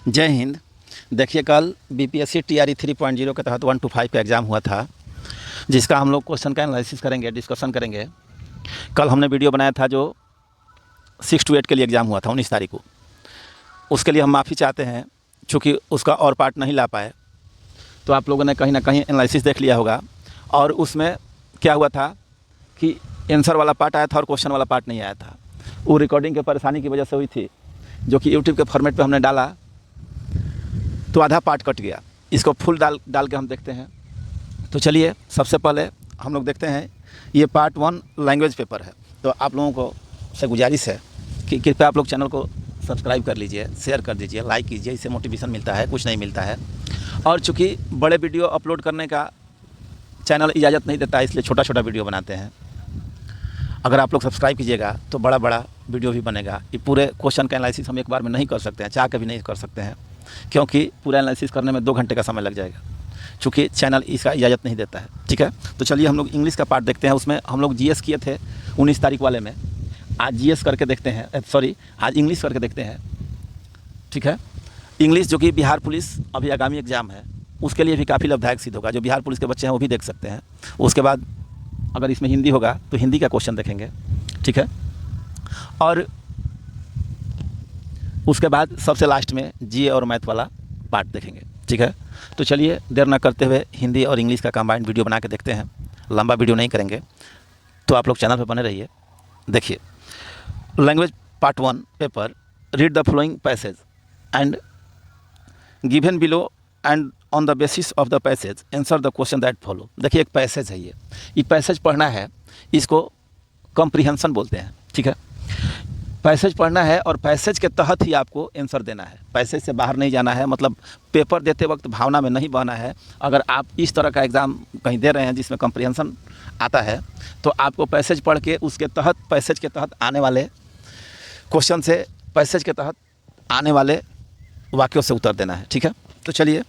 जय हिंद। देखिए, कल बीपीएससी टीआरई 3.0 के तहत 1 to 5 का एग्ज़ाम हुआ था, जिसका हम लोग क्वेश्चन का एनालिसिस करेंगे, डिस्कशन करेंगे। कल हमने वीडियो बनाया था जो 6 to 8 के लिए एग्ज़ाम हुआ था 19 तारीख को। उसके लिए हम माफ़ी चाहते हैं, चूँकि उसका और पार्ट नहीं ला पाए। तो आप लोगों ने कहीं ना कहीं एनालिसिस देख लिया होगा, और उसमें क्या हुआ था कि आंसर वाला पार्ट आया था और क्वेश्चन वाला पार्ट नहीं आया था। वो रिकॉर्डिंग की परेशानी की वजह से हुई थी, जो कि यूट्यूब के फॉर्मेट पे हमने डाला तो आधा पार्ट कट गया। इसको फुल डाल के हम देखते हैं। तो चलिए, सबसे पहले हम लोग देखते हैं, ये पार्ट 1 लैंग्वेज पेपर है। तो आप लोगों को से गुजारिश है कि कृपया आप लोग चैनल को सब्सक्राइब कर लीजिए, शेयर कर दीजिए, लाइक कीजिए। इससे मोटिवेशन मिलता है, कुछ नहीं मिलता है। और चूँकि बड़े वीडियो अपलोड करने का चैनल इजाज़त नहीं देता है, इसलिए छोटा छोटा वीडियो बनाते हैं। अगर आप लोग सब्सक्राइब कीजिएगा तो बड़ा बड़ा वीडियो भी बनेगा। ये पूरे क्वेश्चन का एनालिसिस हम एक बार में नहीं कर सकते हैं, चाह के भी नहीं कर सकते हैं, क्योंकि पूरा एनालिसिस करने में 2 घंटे का समय लग जाएगा, चूँकि चैनल इसका इजाज़त नहीं देता है। ठीक है, तो चलिए हम लोग इंग्लिश का पार्ट देखते हैं। उसमें हम लोग जीएस किए थे 19 तारीख वाले में। आज जीएस करके देखते हैं, आज इंग्लिश करके देखते हैं। ठीक है, इंग्लिश जो कि बिहार पुलिस अभी आगामी एग्ज़ाम है, उसके लिए भी काफ़ी लाभदायक सिद्ध होगा। जो बिहार पुलिस के बच्चे हैं वो भी देख सकते हैं। उसके बाद अगर इसमें हिंदी होगा तो हिंदी का क्वेश्चन देखेंगे। ठीक है, और उसके बाद सबसे लास्ट में जीए और मैथ वाला पार्ट देखेंगे। ठीक है, तो चलिए देर ना करते हुए हिंदी और इंग्लिश का कंबाइंड वीडियो बना के देखते हैं। लंबा वीडियो नहीं करेंगे, तो आप लोग चैनल पर बने रहिए। देखिए, language part 1 paper, read the following passage and given below and on the basis of the passage answer the question that follow. देखिए, एक पैसेज है, ये पैसेज पढ़ना है, इसको कॉम्प्रिहेंशन बोलते हैं। ठीक है, पैसेज पढ़ना है और पैसेज के तहत ही आपको आंसर देना है। पैसेज से बाहर नहीं जाना है, मतलब पेपर देते वक्त भावना में नहीं बहना है। अगर आप इस तरह का एग्ज़ाम कहीं दे रहे हैं जिसमें कॉम्प्रिहेंशन आता है, तो आपको पैसेज पढ़ के उसके तहत, पैसेज के तहत आने वाले क्वेश्चन से, पैसेज के तहत आने वाले वाक्यों से उत्तर देना है। ठीक है, तो चलिए,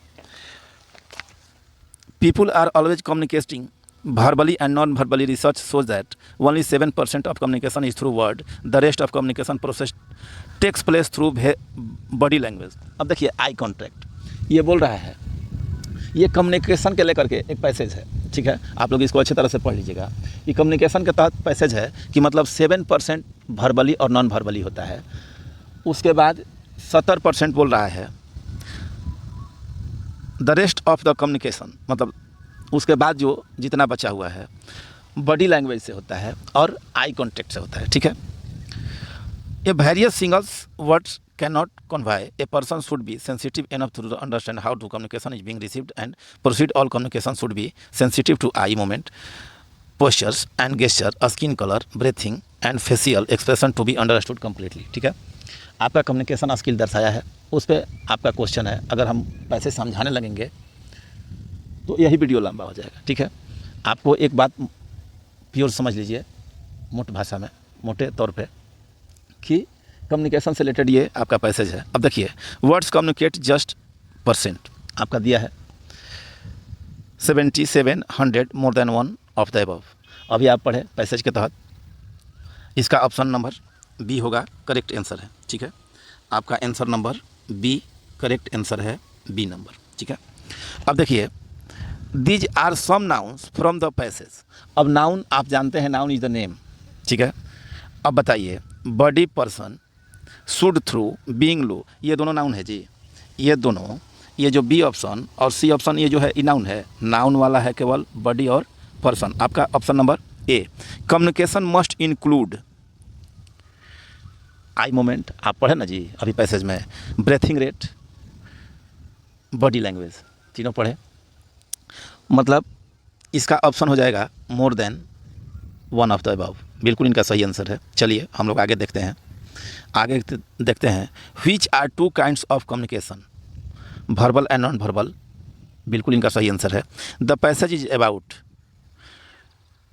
people are always communicating verbally and non-verbally. Research shows that only 7% of communication is through word. The rest of communication process takes place through body language. अब देखिए, आई कॉन्टैक्ट ये बोल रहा है, ये कम्युनिकेशन के लेकर के एक पैसेज है। ठीक है, आप लोग इसको अच्छी तरह से पढ़ लीजिएगा। ये कम्युनिकेशन के तहत पैसेज है कि मतलब 7% वर्बली और नॉन वर्बली होता है। उसके बाद 70% बोल रहा है the rest of the communication, मतलब उसके बाद जो जितना बचा हुआ है बॉडी लैंग्वेज से होता है और आई कॉन्टैक्ट से होता है। ठीक है, a various singles words can not convey. A person should be sensitive enough to understand how to communication is being received and proceed. All communication should be sensitive to eye movement, postures and gesture, skin colour, breathing and facial expression to be understood completely. ठीक है, आपका communication skill दर्शाया है, उस पर आपका question है। अगर हम पैसे समझाने लगेंगे तो यही वीडियो लंबा हो जाएगा। ठीक है, आपको एक बात प्योर समझ लीजिए, मोटे भाषा में, मोटे तौर पे, कि कम्युनिकेशन से रिलेटेड ये आपका पैसेज है। अब देखिए, वर्ड्स कम्युनिकेट जस्ट परसेंट आपका दिया है 77, 100, more than 1 of the above. अभी आप पढ़े पैसेज के तहत, इसका ऑप्शन नंबर बी होगा, करेक्ट आंसर है। ठीक है, आपका answer number B, correct answer है बी नंबर। ठीक है, अब देखिए, these are some nouns from the passage. अब नाउन आप जानते हैं, नाउन इज द नेम। ठीक है, अब बताइए, body, person, should, through, being, लो, ये दोनों नाउन है जी। ये दोनों, ये जो बी ऑप्शन और सी ऑप्शन, ये जो है ये नाउन है। नाउन वाला है केवल बॉडी और पर्सन। आपका option number A. Communication must include I moment, आप पढ़े ना जी अभी पैसेज में, ब्रेथिंग रेट, बॉडी लैंग्वेज, तीनों पढ़े। मतलब इसका ऑप्शन हो जाएगा मोर देन 1 ऑफ द अबव। बिल्कुल इनका सही आंसर है। चलिए हम लोग आगे देखते हैं। आगे देखते हैं, which are 2 kinds of communication, verbal and non verbal. बिल्कुल इनका सही आंसर है। The passage is about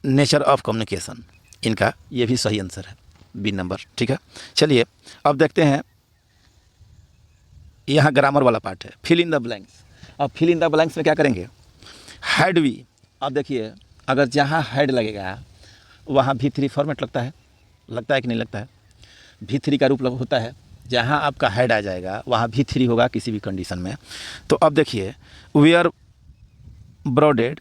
nature of communication, इनका ये भी सही आंसर है, बी नंबर। ठीक है, चलिए अब देखते हैं, यहाँ ग्रामर वाला पार्ट है, फिल इन द ब्लैंक्स। अब फिल इन द ब्लैंक्स में क्या करेंगे, हेड वी। अब देखिए, अगर जहाँ हेड लगेगा वहाँ V3 फॉर्मेट लगता है कि नहीं लगता है। V3 का रूप होता है जहाँ आपका हेड आ जाएगा वहाँ V3 होगा किसी भी कंडीशन में। तो अब देखिए वी आर ब्रॉडेड,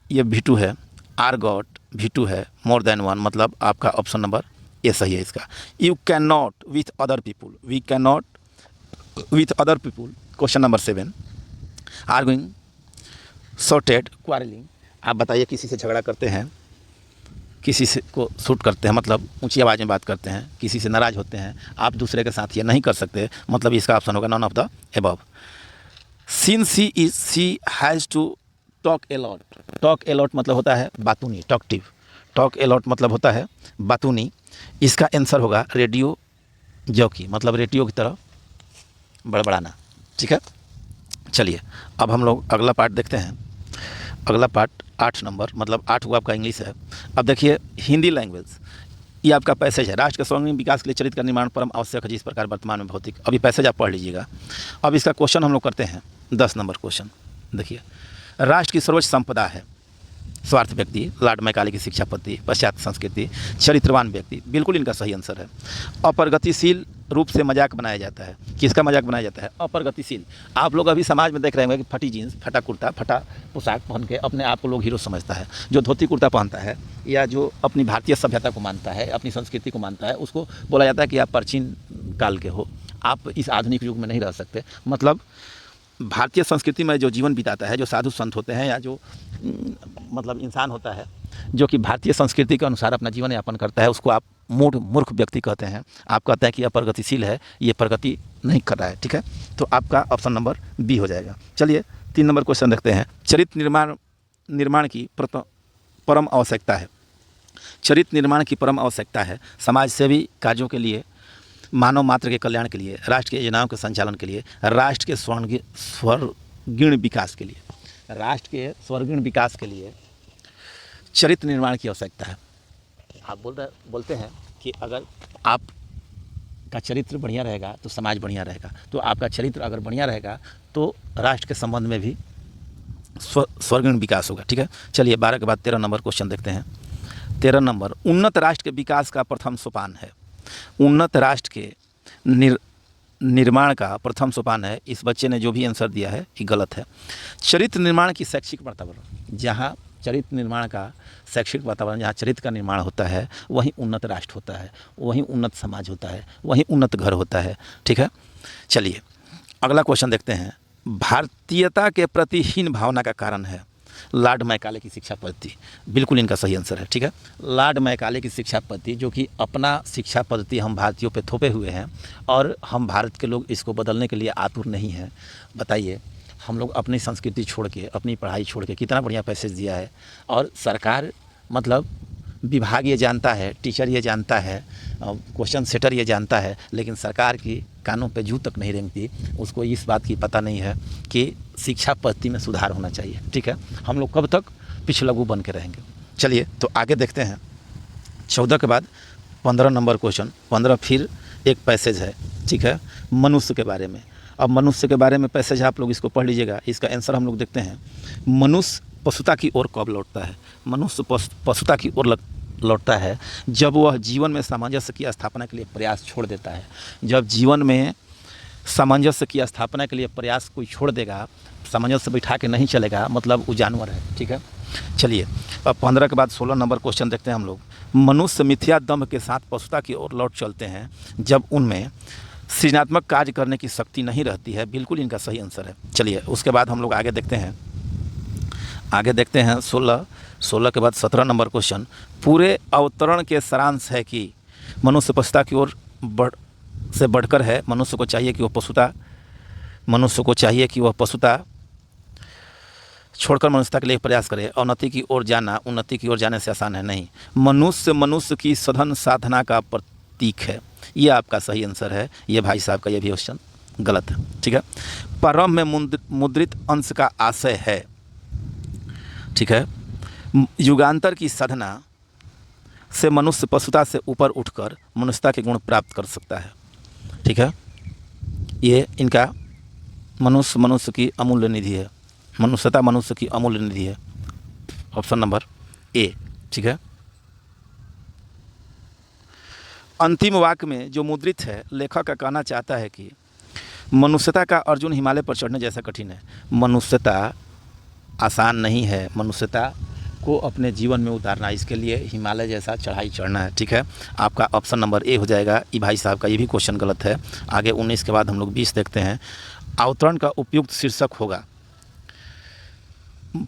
ये V2 है, आर गॉट V2 है, मोर देन वन, मतलब आपका ऑप्शन नंबर ए सही है इसका। You can not with other people, we can not with other people, question number 7। Arguing, sorted, quarrelling, आप बताइए किसी से झगड़ा करते हैं, किसी से को शूट करते हैं, मतलब ऊंची आवाज़ में बात करते हैं, किसी से नाराज़ होते हैं, आप दूसरे के साथ ये नहीं कर सकते, मतलब इसका ऑप्शन होगा none of the above. Since she has to talk a lot, talk a lot मतलब होता है बातूनी, टॉकटिव, टॉक ए लॉट मतलब होता है बातूनी। इसका आंसर होगा रेडियो जॉकी, मतलब रेडियो की तरह बड़बड़ाना। ठीक है, चलिए अब हम लोग अगला पार्ट देखते हैं। अगला पार्ट 8 नंबर, मतलब 8 हुआ आपका इंग्लिश है। अब देखिए हिंदी लैंग्वेज, ये आपका पैसेज है। राष्ट्र के सर्वांगीण विकास के लिए चरित्र का निर्माण परम आवश्यक है, जिस प्रकार वर्तमान में भौतिक। अभी पैसेज आप पढ़ लीजिएगा। अब इसका क्वेश्चन हम लोग करते हैं 10 नंबर क्वेश्चन। देखिए, राष्ट्र की सर्वोच्च संपदा है स्वार्थ व्यक्ति, लॉर्ड मैकाले की शिक्षा पद्धति, पाश्चात्य संस्कृति, चरित्रवान व्यक्ति, बिल्कुल इनका सही आंसर है। अप्रगतिशील रूप से मजाक बनाया जाता है, किसका मजाक बनाया जाता है? अप्रगतिशील। आप लोग अभी समाज में देख रहे होंगे कि फटी जीन्स, फटा कुर्ता, फटा पोशाक पहन के अपने आप को लोग हीरो समझता है। जो धोती कुर्ता पहनता है या जो अपनी भारतीय सभ्यता को मानता है, अपनी संस्कृति को मानता है, उसको बोला जाता है कि आप प्राचीन काल के हो, आप इस आधुनिक युग में नहीं रह सकते। मतलब भारतीय संस्कृति में जो जीवन बिताता है, जो साधु संत होते हैं या जो मतलब इंसान होता है जो कि भारतीय संस्कृति के अनुसार अपना जीवन यापन करता है, उसको आप मूर्ख व्यक्ति कहते हैं। आप कहते हैं कि यह प्रगतिशील है, ये प्रगति नहीं कर रहा है। ठीक है, तो आपका ऑप्शन नंबर बी हो जाएगा। चलिए 3 नंबर क्वेश्चन देखते हैं। चरित्र निर्माण की परम आवश्यकता है। चरित्र निर्माण की परम आवश्यकता है समाज सेवी कार्यों के लिए, मानव मात्र के कल्याण के लिए, राष्ट्र की योजनाओं के संचालन के लिए, राष्ट्र के स्वर्गीण विकास के लिए, राष्ट्र के स्वर्गीण विकास के लिए चरित्र निर्माण की आवश्यकता है। आप बोलते हैं कि अगर आपका चरित्र बढ़िया रहेगा तो समाज बढ़िया रहेगा, तो आपका चरित्र अगर बढ़िया रहेगा तो राष्ट्र के संबंध में भी स्वर्गीण विकास होगा। ठीक है, चलिए 12 के बाद 13 नंबर क्वेश्चन देखते हैं। 13 नंबर, उन्नत राष्ट्र के विकास का प्रथम सोपान है। उन्नत राष्ट्र के निर्माण का प्रथम सोपान है। इस बच्चे ने जो भी आंसर दिया है ये गलत है। चरित्र निर्माण की शैक्षिक वातावरण, जहाँ चरित्र निर्माण का शैक्षिक वातावरण, जहाँ चरित्र का निर्माण होता है वहीं उन्नत राष्ट्र होता है, वहीं उन्नत समाज होता है, वहीं उन्नत घर होता है। ठीक है, चलिए अगला क्वेश्चन देखते हैं। भारतीयता के प्रति हीन भावना का कारण है लॉर्ड मैकाले की शिक्षा पद्धति, बिल्कुल इनका सही आंसर है। ठीक है, लॉर्ड मैकाले की शिक्षा पद्धति, जो कि अपना शिक्षा पद्धति हम भारतीयों पे थोपे हुए हैं और हम भारत के लोग इसको बदलने के लिए आतुर नहीं हैं। बताइए, हम लोग अपनी संस्कृति छोड़ के, अपनी पढ़ाई छोड़ के कितना बढ़िया पैसेज दिया है, और सरकार मतलब विभाग ये जानता है, टीचर ये जानता है, क्वेश्चन सेटर ये जानता है, लेकिन सरकार की कानों पे जू तक नहीं रेंगती। उसको इस बात की पता नहीं है कि शिक्षा पद्धति में सुधार होना चाहिए। ठीक है, हम लोग कब तक पिछलग्गू बन के रहेंगे। चलिए तो आगे देखते हैं। 14 के बाद 15 नंबर क्वेश्चन। 15 फिर एक पैसेज है। ठीक है, मनुष्य के बारे में। अब मनुष्य के बारे में पैसेज आप लोग इसको पढ़ लीजिएगा। इसका आंसर हम लोग देखते हैं। मनुष्य पशुता की ओर कब लौटता है? मनुष्य पशुता की ओर लौटता है जब वह जीवन में सामंजस्य की स्थापना के लिए प्रयास छोड़ देता है। जब जीवन में सामंजस्य की स्थापना के लिए प्रयास कोई छोड़ देगा, सामंजस्य बैठा के नहीं चलेगा, मतलब वो जानवर है। ठीक है, चलिए अब 15 के बाद 16 नंबर क्वेश्चन देखते हैं हम लोग। मनुष्य मिथ्या दम्भ के साथ पशुता की ओर लौट चलते हैं जब उनमें सृजनात्मक कार्य करने की शक्ति नहीं रहती है, बिल्कुल इनका सही आंसर है। चलिए उसके बाद हम लोग आगे देखते हैं। 16 के बाद 17 नंबर क्वेश्चन। पूरे अवतरण के सारांश है कि मनुष्य पशुता की ओर बढ़कर है। मनुष्य को चाहिए कि वह पशुता छोड़कर मनुष्यता के लिए प्रयास करे। उन्नति की ओर जाना उन्नति की ओर जाने से आसान है नहीं। मनुष्य की सघन साधना का प्रतीक है। ये आपका सही आंसर है। ये भाई साहब का ये भी क्वेश्चन गलत है। ठीक है, परम में मुद्रित अंश का आशय है। ठीक है, युगांतर की साधना से मनुष्य पशुता से ऊपर उठकर मनुष्यता के गुण प्राप्त कर सकता है। ठीक है, ये इनका मनुष्य की अमूल्य निधि है। मनुष्यता मनुष्य की अमूल्य निधि है, ऑप्शन नंबर ए। ठीक है, अंतिम वाक्य में जो मुद्रित है, लेखक का कहना चाहता है कि मनुष्यता का अर्जुन हिमालय पर चढ़ने जैसा कठिन है। मनुष्यता आसान नहीं है, मनुष्यता को अपने जीवन में उतारना, इसके लिए हिमालय जैसा चढ़ाई चढ़ना है। ठीक है, आपका ऑप्शन नंबर ए हो जाएगा। ये भाई साहब का ये भी क्वेश्चन गलत है। आगे 19 के बाद हम लोग 20 देखते हैं। अवतरण का उपयुक्त शीर्षक होगा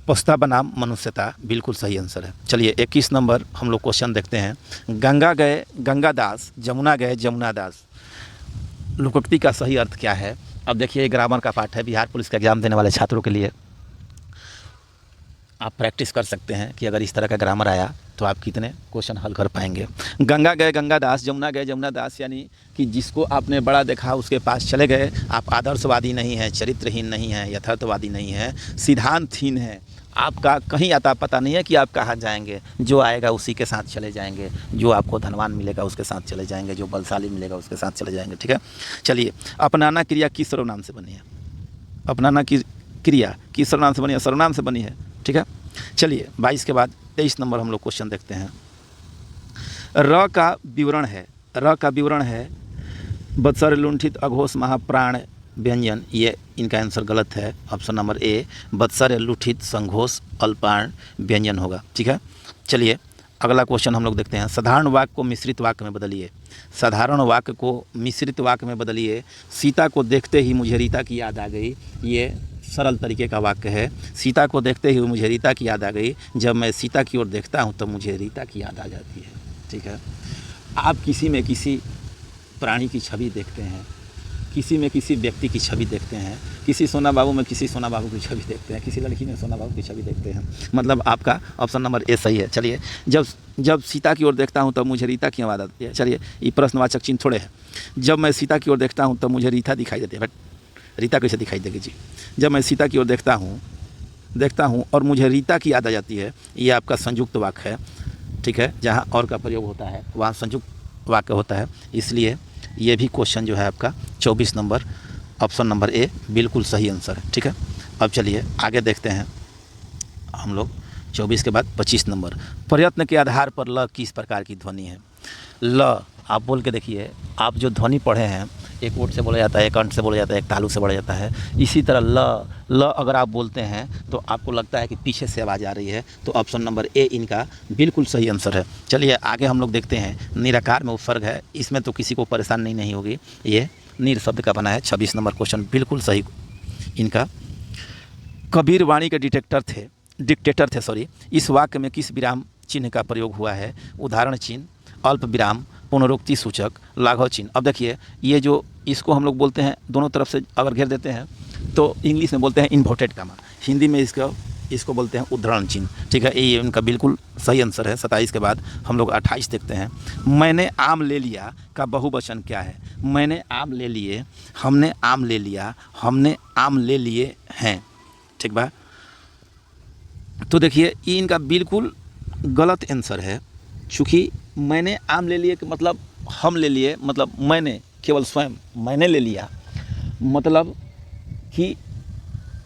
पस्ता बनाम मनुष्यता, बिल्कुल सही आंसर है। चलिए 21 नंबर हम लोग क्वेश्चन देखते हैं। गंगा गए गंगादास, जमुना गए जमुनादास, लोकोक्ति का सही अर्थ क्या है? अब देखिए, ग्रामर का पाठ है, बिहार पुलिस का एग्जाम देने वाले छात्रों के लिए आप प्रैक्टिस कर सकते हैं कि अगर इस तरह का ग्रामर आया तो आप कितने क्वेश्चन हल कर पाएंगे। गंगा गए गंगादास, जमुना गए जमुनादास, यानी कि जिसको आपने बड़ा देखा उसके पास चले गए। आप आदर्शवादी नहीं हैं, चरित्रहीन नहीं हैं, यथार्थवादी नहीं हैं, सिद्धांतहीन हैं। आपका कहीं आता पता नहीं है कि आप कहाँ जाएंगे। जो आएगा उसी के साथ चले जाएंगे, जो आपको धनवान मिलेगा उसके साथ चले जाएंगे, जो बलशाली मिलेगा उसके साथ चले जाएंगे। ठीक है, चलिए अपनाना क्रिया किस सर्वनाम से बनी है? अपनाना की क्रिया किस सर्वनाम से बनी है? सर्वनाम से बनी है। ठीक है, चलिए 22 के बाद 23 नंबर हम लोग क्वेश्चन देखते हैं। र का विवरण है, र का विवरण है बत्सर लुंठित अघोष महाप्राण व्यंजन। ये इनका आंसर गलत है। ऑप्शन नंबर ए बत्सर लुठित संघोष अल्पाण व्यंजन होगा। ठीक है, चलिए अगला क्वेश्चन हम लोग देखते हैं। साधारण वाक्य को मिश्रित वाक्य में बदलिए। साधारण वाक्य को मिश्रित वाक्य में बदलिए। सीता को देखते ही मुझे रीता की याद आ गई। ये सरल तरीके का वाक्य है। सीता को देखते ही मुझे रीता की याद आ गई। जब मैं सीता की ओर देखता हूँ तो मुझे रीता की याद आ जाती है। ठीक है, आप किसी में किसी प्राणी की छवि देखते हैं, किसी में किसी व्यक्ति की छवि देखते हैं, किसी सोना बाबू में किसी सोना बाबू की छवि देखते हैं, किसी लड़की में सोना बाबू की छवि देखते हैं। मतलब आपका ऑप्शन नंबर ए सही है। चलिए, जब सीता की ओर देखता हूँ तब मुझे रीता की याद आती है। चलिए, ये प्रश्नवाचक चिन्ह थोड़े है। जब मैं सीता की ओर देखता हूँ तब मुझे रीता दिखाई देती है। बट रीता कैसे दिखाई देगी जी? जब मैं सीता की ओर देखता हूँ और मुझे रीता की याद आ जाती है, ये आपका संयुक्त वाक्य है। ठीक है, जहाँ और का प्रयोग होता है वहाँ संयुक्त वाक्य होता है। इसलिए ये भी क्वेश्चन जो है आपका 24 नंबर ऑप्शन नंबर ए बिल्कुल सही आंसर है। ठीक है, अब चलिए आगे देखते हैं हम लोग 24 के बाद 25 नंबर। प्रयत्न के आधार पर ल किस प्रकार की ध्वनि है? ल आप बोल के देखिए। आप जो ध्वनि पढ़े हैं, एक ओट से बोला जाता है, एक अंट से बोला जाता है, एक तालु से बोला जाता है। इसी तरह ल अगर आप बोलते हैं तो आपको लगता है कि पीछे से आवाज़ आ रही है, तो ऑप्शन नंबर ए इनका बिल्कुल सही आंसर है। चलिए आगे हम लोग देखते हैं। निराकार में उपसर्ग है, इसमें तो किसी को परेशानी नहीं होगी। ये नीर शब्द का बना है। 26 नंबर क्वेश्चन बिल्कुल सही इनका। कबीर वाणी के डिक्टेटर थे सॉरी। इस वाक्य में किस विराम चिन्ह का प्रयोग हुआ है? उदाहरण चिन्ह, अल्प विराम, पुनरुक्ति सूचक, लाघव चिन्ह। अब देखिए, ये जो इसको हम लोग बोलते हैं, दोनों तरफ से अगर घेर देते हैं तो इंग्लिश में बोलते हैं इन्वर्टेड कामा, हिंदी में इसको बोलते हैं उद्धरण चिन्ह। ठीक है, ये इनका बिल्कुल सही आंसर है। 27 के बाद हम लोग 28 देखते हैं। मैंने आम ले लिया का बहुवचन क्या है? मैंने आम ले लिए, हमने आम ले लिया, हमने आम ले लिए हैं। ठीक बा, तो देखिए ये इनका बिल्कुल गलत आंसर है। चूँकि मैंने आम ले लिए कि मतलब हम ले लिए, मतलब मैंने केवल स्वयं मैंने ले लिया, मतलब कि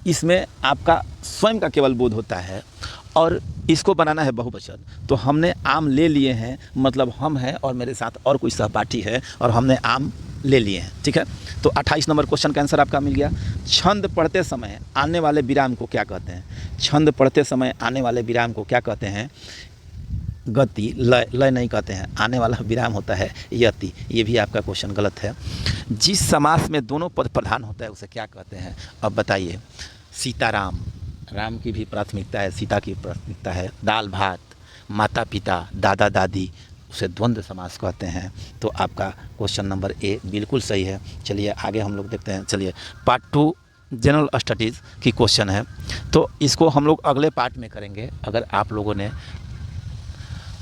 इसमें आपका स्वयं का केवल बोध होता है और इसको बनाना है बहुवचन। तो हमने आम ले लिए हैं मतलब हम हैं और मेरे साथ और कोई सहपाठी है और हमने आम ले लिए हैं। ठीक है, तो 28 नंबर क्वेश्चन का आंसर आपका मिल गया। छंद पढ़ते समय आने वाले विराम को क्या कहते हैं? छंद पढ़ते समय आने वाले विराम को क्या कहते हैं? गति, लय नहीं कहते हैं। आने वाला विराम होता है यति। ये भी आपका क्वेश्चन गलत है। जिस समास में दोनों पद प्रधान होता है उसे क्या कहते हैं? अब बताइए। सीताराम, राम की भी प्राथमिकता है, सीता की प्राथमिकता है। दाल भात, माता पिता, दादा दादी, उसे द्वंद्व समास कहते हैं। तो आपका क्वेश्चन नंबर ए बिल्कुल सही है। चलिए आगे हम लोग देखते हैं। चलिए पार्ट 2 जनरल स्टडीज़ की क्वेश्चन है, तो इसको हम लोग अगले पार्ट में करेंगे। अगर आप लोगों ने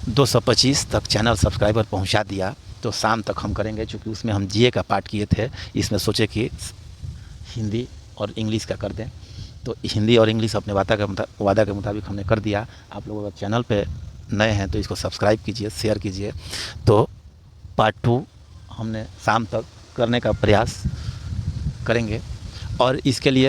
225 तक चैनल सब्सक्राइबर पहुंचा दिया तो शाम तक हम करेंगे, क्योंकि उसमें हम जीए का पार्ट किए थे। इसमें सोचे कि हिंदी और इंग्लिश का कर दें, तो हिंदी और इंग्लिश अपने वादा के मुताबिक हमने कर दिया। आप लोग अगर चैनल पे नए हैं तो इसको सब्सक्राइब कीजिए, शेयर कीजिए। तो पार्ट 2 हमने शाम तक करने का प्रयास करेंगे और इसके लिए